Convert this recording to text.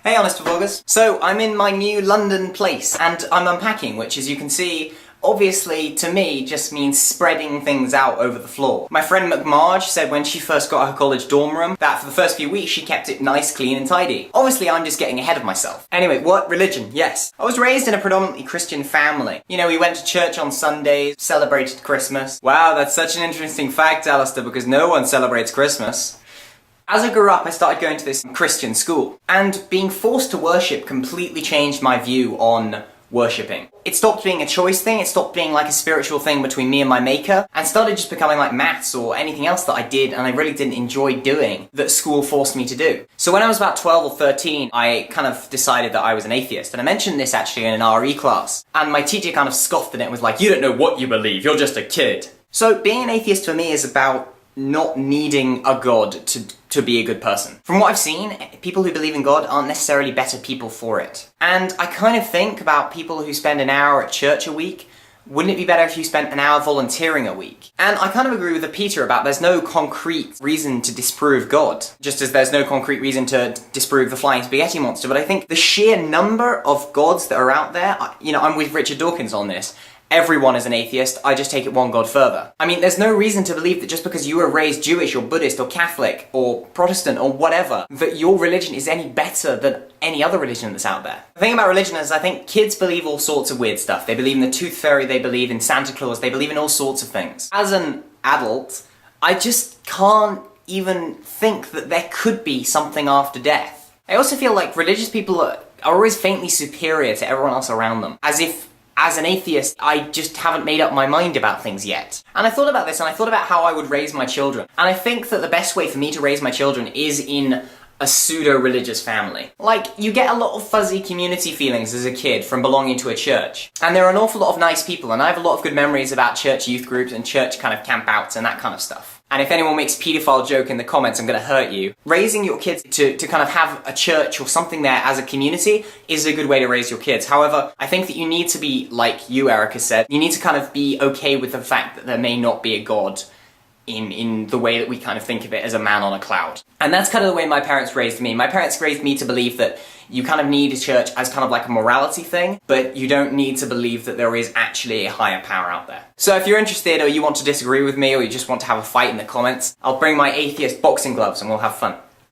Hey Honest Vloggers! So, I'm in my new London place, and I'm unpacking, which as you can see, obviously, to me, just means spreading things out over the floor. My friend McMarge said when she first got her college dorm room, that for the first few weeks she kept it nice, clean and tidy. Obviously, I'm just getting ahead of myself. Anyway, what? Religion? Yes. I was raised in a predominantly Christian family. You know, we went to church on Sundays, celebrated Christmas. Wow, that's such an interesting fact, Alistair, because no one celebrates Christmas. As I grew up, I started going to this Christian school, and being forced to worship completely changed my view on worshipping. It stopped being a choice thing, it stopped being like a spiritual thing between me and my maker, and started just becoming like maths or anything else that I did and I really didn't enjoy doing that school forced me to do. So when I was about 12 or 13, I kind of decided that I was an atheist, and I mentioned this actually in an RE class, and my teacher kind of scoffed at it and was like, "You don't know what you believe, you're just a kid." So being an atheist for me is about not needing a god to be a good person. From what I've seen, people who believe in God aren't necessarily better people for it. And I kind of think about people who spend an hour at church a week. Wouldn't it be better if you spent an hour volunteering a week? And I kind of agree with Peter about there's no concrete reason to disprove God, just as there's no concrete reason to disprove the flying spaghetti monster, but I think the sheer number of gods that are out there, you know, I'm with Richard Dawkins on this. Everyone is an atheist, I just take it one god further. I mean, there's no reason to believe that just because you were raised Jewish or Buddhist or Catholic or Protestant or whatever, that your religion is any better than any other religion that's out there. The thing about religion is I think kids believe all sorts of weird stuff. They believe in the tooth fairy, they believe in Santa Claus, they believe in all sorts of things. As an adult, I just can't even think that there could be something after death. I also feel like religious people are always faintly superior to everyone else around them, as if as an atheist, I just haven't made up my mind about things yet. And I thought about this, and I thought about how I would raise my children. And I think that the best way for me to raise my children is in a pseudo-religious family. Like, you get a lot of fuzzy community feelings as a kid from belonging to a church. And there are an awful lot of nice people, and I have a lot of good memories about church youth groups and church kind of campouts and that kind of stuff. And if anyone makes a paedophile joke in the comments, I'm gonna hurt you. Raising your kids to kind of have a church or something there as a community is a good way to raise your kids. However, I think that you need to be, like you, Erica, said, you need to kind of be okay with the fact that there may not be a god in the way that we kind of think of it as a man on a cloud. And that's kind of the way my parents raised me. My parents raised me to believe that you kind of need a church as kind of like a morality thing, but you don't need to believe that there is actually a higher power out there. So if you're interested, or you want to disagree with me, or you just want to have a fight in the comments, I'll bring my atheist boxing gloves and we'll have fun.